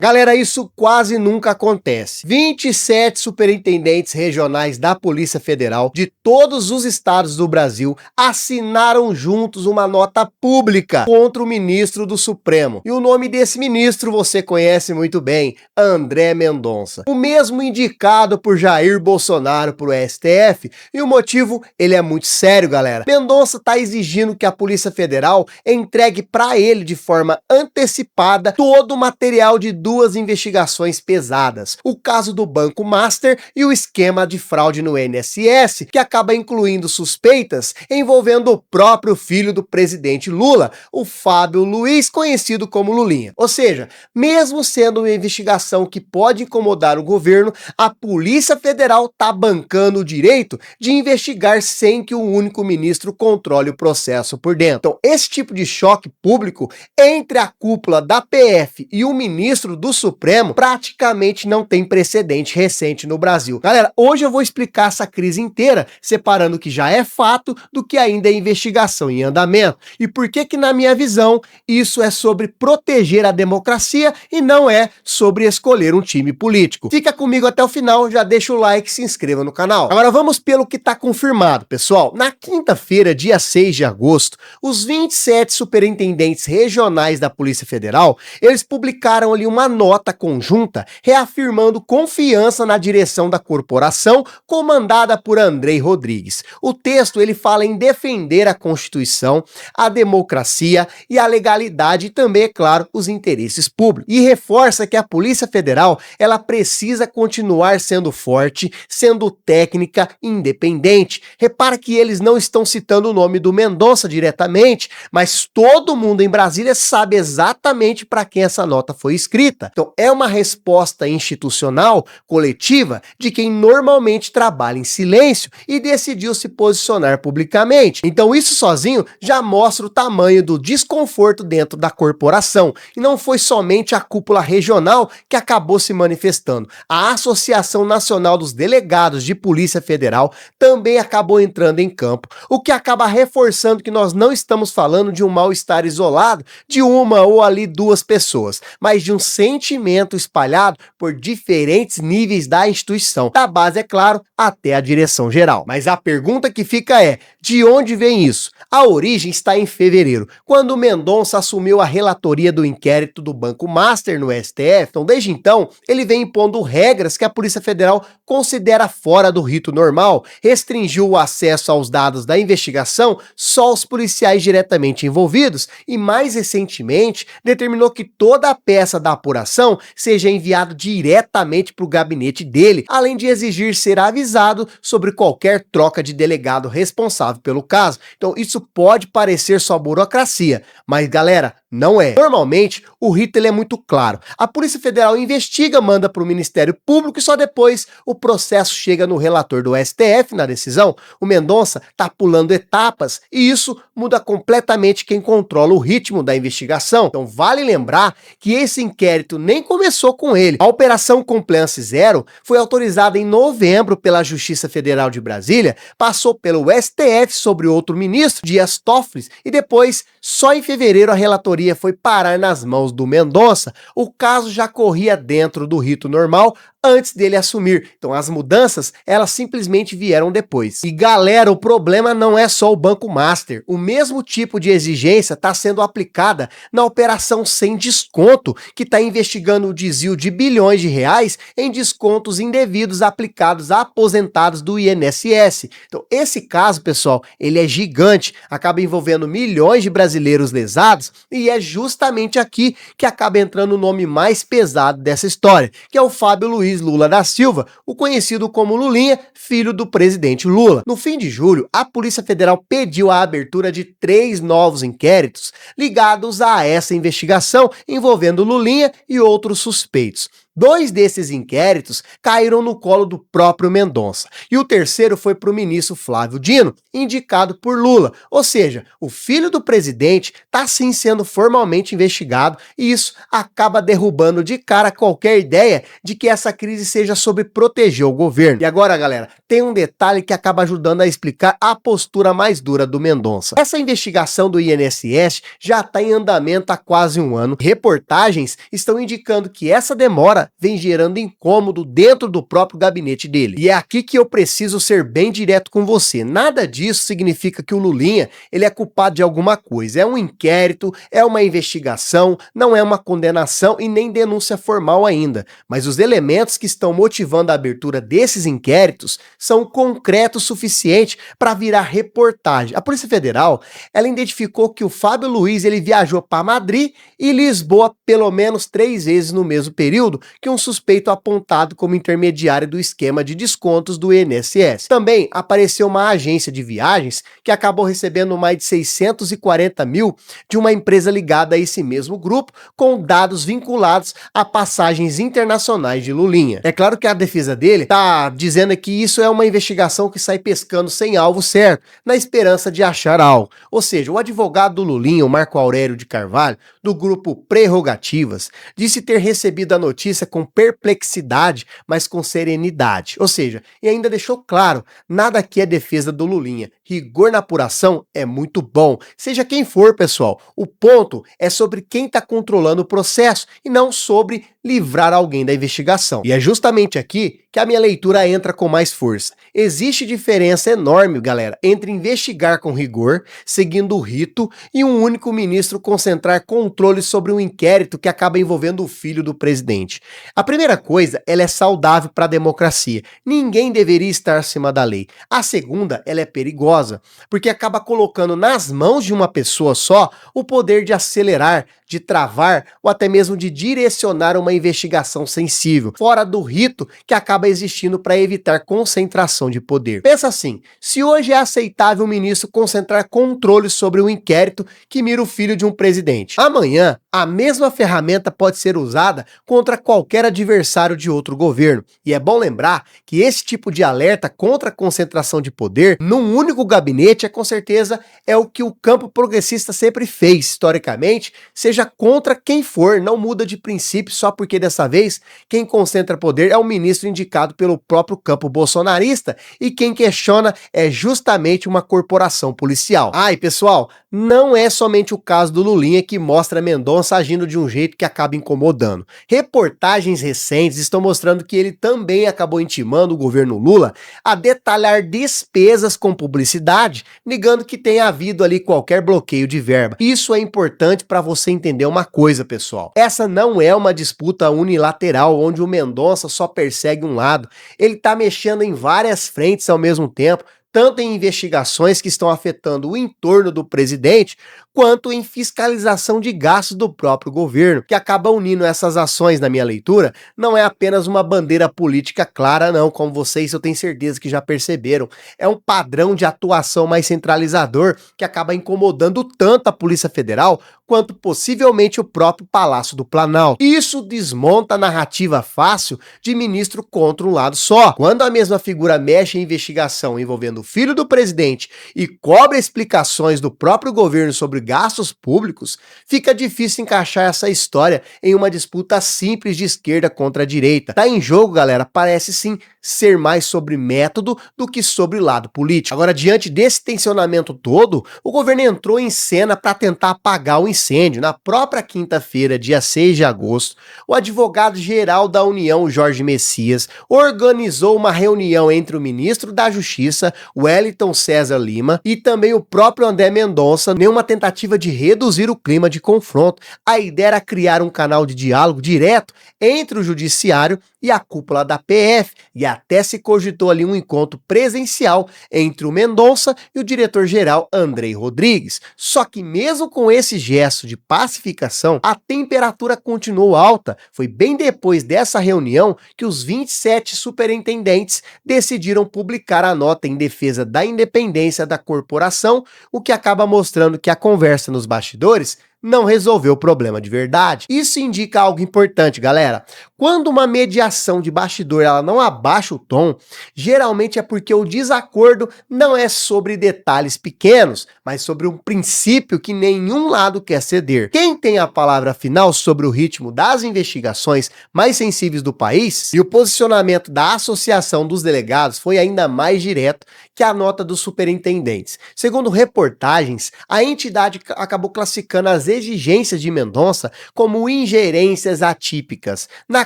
Galera, isso quase nunca acontece. 27 superintendentes regionais da Polícia Federal de todos os estados do Brasil assinaram juntos uma nota pública contra o ministro do Supremo. E o nome desse ministro você conhece muito bem, André Mendonça. O mesmo indicado por Jair Bolsonaro para o STF. E o motivo, ele é muito sério, galera. Mendonça está exigindo que a Polícia Federal entregue para ele de forma antecipada todo o material de duas investigações pesadas, o caso do Banco Master e o esquema de fraude no INSS, que acaba incluindo suspeitas envolvendo o próprio filho do presidente Lula, o Fábio Luiz, conhecido como Lulinha. Ou seja, mesmo sendo uma investigação que pode incomodar o governo, a Polícia Federal está bancando o direito de investigar sem que um único ministro controle o processo por dentro. Então, esse tipo de choque público entre a cúpula da PF e o ministro do Supremo praticamente não tem precedente recente no Brasil. Galera, hoje eu vou explicar essa crise inteira, separando o que já é fato do que ainda é investigação em andamento. E por que na minha visão, isso é sobre proteger a democracia e não é sobre escolher um time político. Fica comigo até o final, já deixa o like e se inscreva no canal. Agora vamos pelo que está confirmado, pessoal. Na quinta-feira, dia 6 de agosto, os 27 superintendentes regionais da Polícia Federal, eles publicaram ali uma nota conjunta reafirmando confiança na direção da corporação comandada por Andrei Rodrigues. O texto ele fala em defender a Constituição, a democracia e a legalidade e também, é claro, os interesses públicos. E reforça que a Polícia Federal ela precisa continuar sendo forte, sendo técnica e independente. Repara que eles não estão citando o nome do Mendonça diretamente, mas todo mundo em Brasília sabe exatamente para quem essa nota foi escrita. Então, é uma resposta institucional, coletiva, de quem normalmente trabalha em silêncio e decidiu se posicionar publicamente. Então, isso sozinho já mostra o tamanho do desconforto dentro da corporação. E não foi somente a cúpula regional que acabou se manifestando. A Associação Nacional dos Delegados de Polícia Federal também acabou entrando em campo, o que acaba reforçando que nós não estamos falando de um mal-estar isolado de uma ou ali duas pessoas, mas de um sentimento espalhado por diferentes níveis da instituição, da base, é claro, até a direção geral. Mas a pergunta que fica é, de onde vem isso? A origem está em fevereiro, quando Mendonça assumiu a relatoria do inquérito do Banco Master no STF. Então, desde então, ele vem impondo regras que a Polícia Federal considera fora do rito normal, restringiu o acesso aos dados da investigação só aos policiais diretamente envolvidos e, mais recentemente, determinou que toda a peça da apuração seja enviada diretamente para o gabinete dele, além de exigir ser avisado sobre qualquer troca de delegado responsável pelo caso. Então, isso pode parecer só burocracia, mas galera, não é. Normalmente, o rito ele é muito claro. A Polícia Federal investiga, manda para o Ministério Público e só depois o processo chega no relator do STF na decisão. O Mendonça está pulando etapas e isso muda completamente quem controla o ritmo da investigação. Então vale lembrar que esse inquérito nem começou com ele. A Operação Compliance Zero foi autorizada em novembro pela Justiça Federal de Brasília, passou pelo STF sobre outro ministro, Dias Toffoli, e depois, só em fevereiro, a relatoria foi parar nas mãos do Mendonça. O caso já corria dentro do rito normal antes dele assumir. Então as mudanças, elas simplesmente vieram depois. E galera, o problema não é só o Banco Master. O mesmo tipo de exigência está sendo aplicada na Operação Sem Desconto, que está investigando o desvio de bilhões de reais em descontos indevidos aplicados a aposentados do INSS. Então esse caso, pessoal, ele é gigante, acaba envolvendo milhões de brasileiros lesados e é justamente aqui que acaba entrando o nome mais pesado dessa história, que é o Fábio Luiz Lula da Silva, o conhecido como Lulinha, filho do presidente Lula. No fim de julho, a Polícia Federal pediu a abertura de 3 novos inquéritos ligados a essa investigação envolvendo Lulinha e outros suspeitos. 2 desses inquéritos caíram no colo do próprio Mendonça, e o terceiro foi para o ministro Flávio Dino, indicado por Lula, ou seja, o filho do presidente está sim sendo formalmente investigado, e isso acaba derrubando de cara qualquer ideia de que essa crise seja sobre proteger o governo. E agora, galera, tem um detalhe que acaba ajudando a explicar a postura mais dura do Mendonça. Essa investigação do INSS já está em andamento há quase um ano. Reportagens estão indicando que essa demora vem gerando incômodo dentro do próprio gabinete dele. E é aqui que eu preciso ser bem direto com você. Nada disso significa que o Lulinha ele é culpado de alguma coisa. É um inquérito, é uma investigação, não é uma condenação e nem denúncia formal ainda. Mas os elementos que estão motivando a abertura desses inquéritos são concretos o suficiente para virar reportagem. A Polícia Federal, ela identificou que o Fábio Luiz ele viajou para Madrid e Lisboa pelo menos 3 vezes no mesmo período que um suspeito apontado como intermediário do esquema de descontos do INSS. Também apareceu uma agência de viagens que acabou recebendo mais de 640 mil de uma empresa ligada a esse mesmo grupo, com dados vinculados a passagens internacionais de Lulinha. É claro que a defesa dele tá dizendo que isso é uma investigação que sai pescando sem alvo certo, na esperança de achar algo. Ou seja, o advogado do Lulinha, o Marco Aurélio de Carvalho, do grupo Prerrogativas, disse ter recebido a notícia com perplexidade, mas com serenidade. Ou seja, e ainda deixou claro, nada aqui é defesa do Lulinha. Rigor na apuração é muito bom, seja quem for, pessoal. O ponto é sobre quem está controlando o processo e não sobre livrar alguém da investigação. E é justamente aqui que a minha leitura entra com mais força. Existe diferença enorme, galera, entre investigar com rigor, seguindo o rito, e um único ministro concentrar controle sobre um inquérito que acaba envolvendo o filho do presidente. A primeira coisa, ela é saudável para a democracia. Ninguém deveria estar acima da lei. A segunda, ela é perigosa, porque acaba colocando nas mãos de uma pessoa só o poder de acelerar, de travar ou até mesmo de direcionar uma investigação sensível, fora do rito que acaba existindo para evitar concentração de poder. Pensa assim, se hoje é aceitável o ministro concentrar controle sobre um inquérito que mira o filho de um presidente, amanhã a mesma ferramenta pode ser usada contra qualquer adversário de outro governo. E é bom lembrar que esse tipo de alerta contra a concentração de poder num único gabinete com certeza é o que o campo progressista sempre fez historicamente, seja contra quem for, não muda de princípio só porque dessa vez quem concentra poder é o ministro indicado pelo próprio campo bolsonarista e quem questiona é justamente uma corporação policial. E pessoal, não é somente o caso do Lulinha que mostra Mendonça agindo de um jeito que acaba incomodando. Reportagens recentes estão mostrando que ele também acabou intimando o governo Lula a detalhar despesas com publicidade, negando que tenha havido ali qualquer bloqueio de verba. Isso é importante para você entender uma coisa, pessoal. Essa não é uma disputa unilateral onde o Mendonça só persegue um lado. Ele tá mexendo em várias frentes ao mesmo tempo, tanto em investigações que estão afetando o entorno do presidente, quanto em fiscalização de gastos do próprio governo, que acaba unindo essas ações, na minha leitura, não é apenas uma bandeira política clara não, como vocês eu tenho certeza que já perceberam, é um padrão de atuação mais centralizador que acaba incomodando tanto a Polícia Federal, quanto possivelmente o próprio Palácio do Planalto. Isso desmonta a narrativa fácil de ministro contra um lado só. Quando a mesma figura mexe em investigação envolvendo o filho do presidente e cobra explicações do próprio governo sobre gastos públicos, fica difícil encaixar essa história em uma disputa simples de esquerda contra a direita. Tá em jogo, galera, parece sim ser mais sobre método do que sobre lado político. Agora, diante desse tensionamento todo, o governo entrou em cena para tentar apagar o incêndio. Na própria quinta-feira, dia 6 de agosto, o advogado-geral da União, Jorge Messias, organizou uma reunião entre o ministro da Justiça, Wellington César Lima, e também o próprio André Mendonça, em uma tentativa de reduzir o clima de confronto. A ideia era criar um canal de diálogo direto entre o judiciário e a cúpula da PF, e até se cogitou ali um encontro presencial entre o Mendonça e o diretor-geral Andrei Rodrigues. Só que mesmo com esse gesto de pacificação, a temperatura continuou alta. Foi bem depois dessa reunião que os 27 superintendentes decidiram publicar a nota em defesa da independência da corporação, o que acaba mostrando que a conversa nos bastidores não resolveu o problema de verdade. Isso indica algo importante, galera. Quando uma mediação de bastidor ela não abaixa o tom, geralmente é porque o desacordo não é sobre detalhes pequenos, mas sobre um princípio que nenhum lado quer ceder. Quem tem a palavra final sobre o ritmo das investigações mais sensíveis do país, e o posicionamento da Associação dos Delegados foi ainda mais direto que a nota dos superintendentes. Segundo reportagens, a entidade acabou classificando as exigências de Mendonça como ingerências atípicas na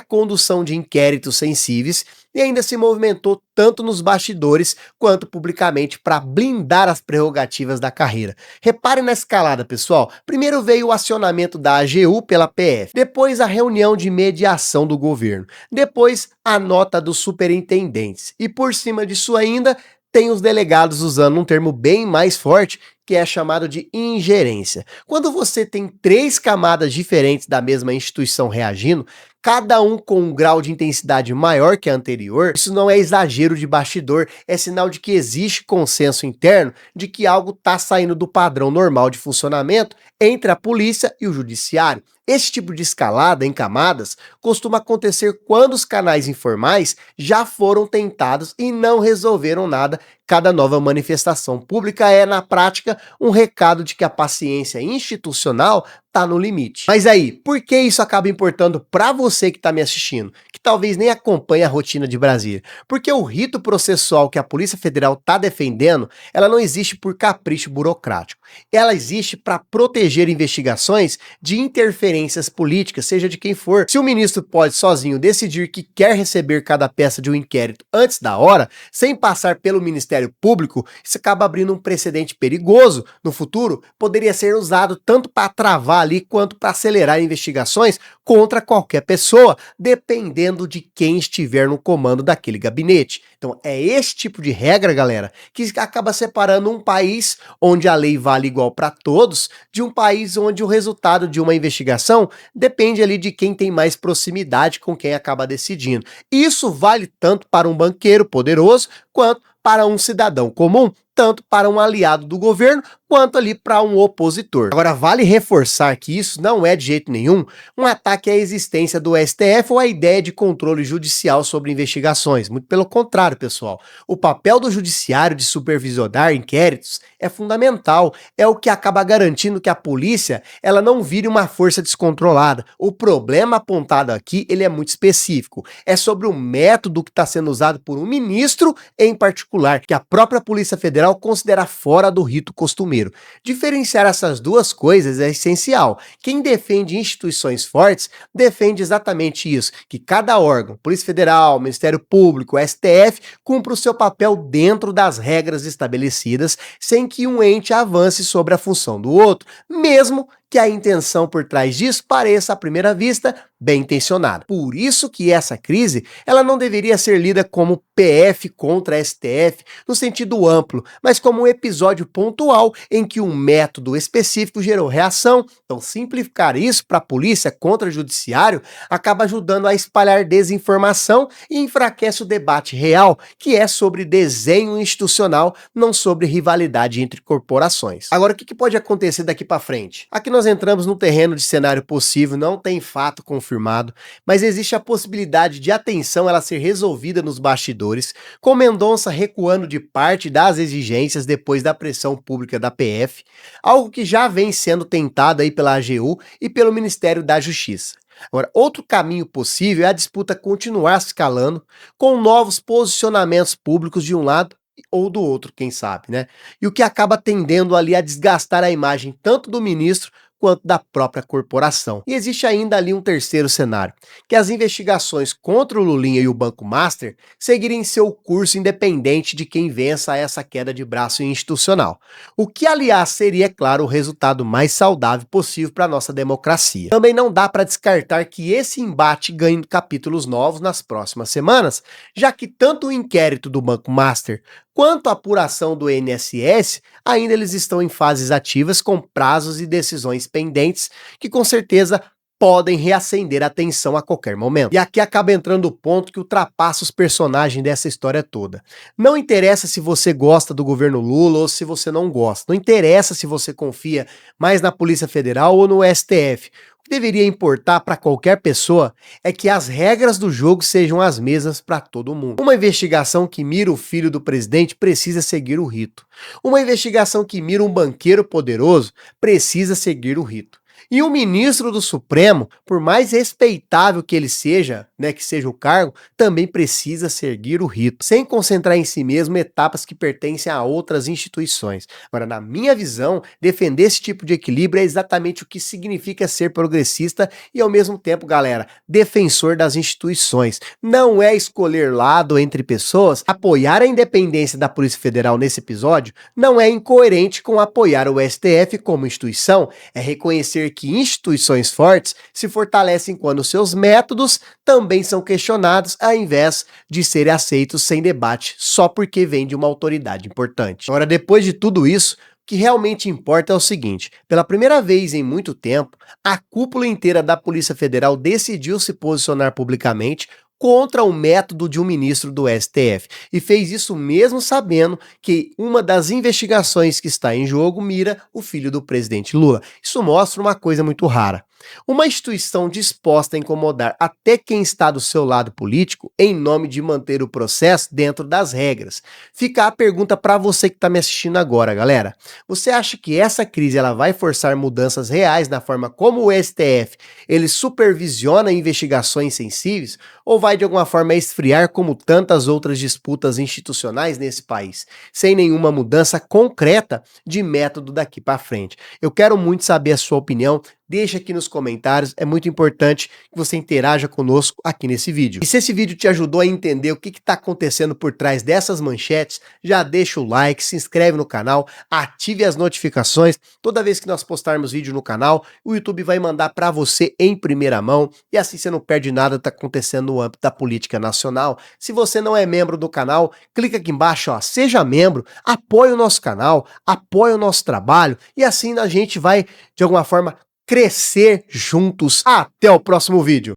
condução de inquéritos sensíveis e ainda se movimentou tanto nos bastidores quanto publicamente para blindar as prerrogativas da carreira. Reparem na escalada, pessoal. Primeiro veio o acionamento da AGU pela PF, depois a reunião de mediação do governo, depois a nota dos superintendentes e por cima disso ainda tem os delegados usando um termo bem mais forte, que é chamado de ingerência. Quando você tem 3 camadas diferentes da mesma instituição reagindo, cada um com um grau de intensidade maior que a anterior, isso não é exagero de bastidor, é sinal de que existe consenso interno de que algo está saindo do padrão normal de funcionamento entre a polícia e o judiciário. Esse tipo de escalada em camadas costuma acontecer quando os canais informais já foram tentados e não resolveram nada. Cada nova manifestação pública é, na prática, um recado de que a paciência institucional está no limite. Mas aí, por que isso acaba importando para você que está me assistindo, que talvez nem acompanhe a rotina de Brasília? Porque o rito processual que a Polícia Federal está defendendo, ela não existe por capricho burocrático. Ela existe para proteger investigações de interferências políticas, seja de quem for. Se o ministro pode sozinho decidir que quer receber cada peça de um inquérito antes da hora, sem passar pelo Ministério Público, isso acaba abrindo um precedente perigoso. No futuro, poderia ser usado tanto para travar ali quanto para acelerar investigações contra qualquer pessoa, dependendo de quem estiver no comando daquele gabinete. Então é esse tipo de regra, galera, que acaba separando um país onde a lei vale igual para todos, de um país onde o resultado de uma investigação depende ali de quem tem mais proximidade com quem acaba decidindo. Isso vale tanto para um banqueiro poderoso quanto para um cidadão comum, tanto para um aliado do governo quanto ali para um opositor. Agora, vale reforçar que isso não é de jeito nenhum um ataque à existência do STF ou à ideia de controle judicial sobre investigações. Muito pelo contrário, pessoal. O papel do judiciário de supervisionar inquéritos é fundamental, é o que acaba garantindo que a polícia ela não vire uma força descontrolada. O problema apontado aqui ele é muito específico, é sobre o método que está sendo usado por um ministro em particular, que a própria Polícia Federal considera fora do rito costumeiro. Diferenciar essas duas coisas é essencial. Quem defende instituições fortes defende exatamente isso, que cada órgão, Polícia Federal, Ministério Público, STF, cumpra o seu papel dentro das regras estabelecidas, sem que um ente avance sobre a função do outro, mesmo que a intenção por trás disso pareça à primeira vista bem intencionada. Por isso que essa crise, ela não deveria ser lida como PF contra STF no sentido amplo, mas como um episódio pontual em que um método específico gerou reação. Então, simplificar isso para a polícia contra o judiciário acaba ajudando a espalhar desinformação e enfraquece o debate real, que é sobre desenho institucional, não sobre rivalidade entre corporações. Agora, o que pode acontecer daqui para frente? Aqui nós entramos no terreno de cenário possível, não tem fato confirmado, mas existe a possibilidade de a tensão ela ser resolvida nos bastidores, com Mendonça recuando de parte das exigências depois da pressão pública da PF, algo que já vem sendo tentado aí pela AGU e pelo Ministério da Justiça. Agora, outro caminho possível é a disputa continuar se escalando, com novos posicionamentos públicos de um lado ou do outro, quem sabe, né? E o que acaba tendendo ali a desgastar a imagem tanto do ministro quanto da própria corporação. E existe ainda ali um terceiro cenário, que as investigações contra o Lulinha e o Banco Master seguirem seu curso independente de quem vença essa queda de braço institucional. O que, aliás, seria, claro, o resultado mais saudável possível para a nossa democracia. Também não dá para descartar que esse embate ganhe capítulos novos nas próximas semanas, já que tanto o inquérito do Banco Master quanto a apuração do INSS, ainda eles estão em fases ativas com prazos e decisões pendentes que com certeza podem reacender a tensão a qualquer momento. E aqui acaba entrando o ponto que ultrapassa os personagens dessa história toda. Não interessa se você gosta do governo Lula ou se você não gosta. Não interessa se você confia mais na Polícia Federal ou no STF. O que deveria importar para qualquer pessoa é que as regras do jogo sejam as mesmas para todo mundo. Uma investigação que mira o filho do presidente precisa seguir o rito. Uma investigação que mira um banqueiro poderoso precisa seguir o rito. E um ministro do Supremo, por mais respeitável que ele seja, que seja o cargo, também precisa seguir o rito, sem concentrar em si mesmo etapas que pertencem a outras instituições. Agora, na minha visão, defender esse tipo de equilíbrio é exatamente o que significa ser progressista e, ao mesmo tempo, galera, defensor das instituições. Não é escolher lado entre pessoas. Apoiar a independência da Polícia Federal nesse episódio não é incoerente com apoiar o STF como instituição, é reconhecer que instituições fortes se fortalecem quando seus métodos também são questionados, ao invés de serem aceitos sem debate só porque vem de uma autoridade importante. Agora, depois de tudo isso, o que realmente importa é o seguinte: pela primeira vez em muito tempo, a cúpula inteira da Polícia Federal decidiu se posicionar publicamente contra o método de um ministro do STF, e fez isso mesmo sabendo que uma das investigações que está em jogo mira o filho do presidente Lula. Isso mostra uma coisa muito rara. Uma instituição disposta a incomodar até quem está do seu lado político em nome de manter o processo dentro das regras. Fica a pergunta para você que está me assistindo agora, galera. Você acha que essa crise ela vai forçar mudanças reais na forma como o STF ele supervisiona investigações sensíveis, ou vai de alguma forma esfriar como tantas outras disputas institucionais nesse país, sem nenhuma mudança concreta de método daqui para frente? Eu quero muito saber a sua opinião. Deixa aqui nos comentários, é muito importante que você interaja conosco aqui nesse vídeo. E se esse vídeo te ajudou a entender o que está acontecendo por trás dessas manchetes, já deixa o like, se inscreve no canal, ative as notificações. Toda vez que nós postarmos vídeo no canal, o YouTube vai mandar para você em primeira mão, e assim você não perde nada que está acontecendo no âmbito da política nacional. Se você não é membro do canal, clica aqui embaixo, ó, seja membro, apoie o nosso canal, apoie o nosso trabalho, e assim a gente vai, de alguma forma, crescer juntos. Até o próximo vídeo.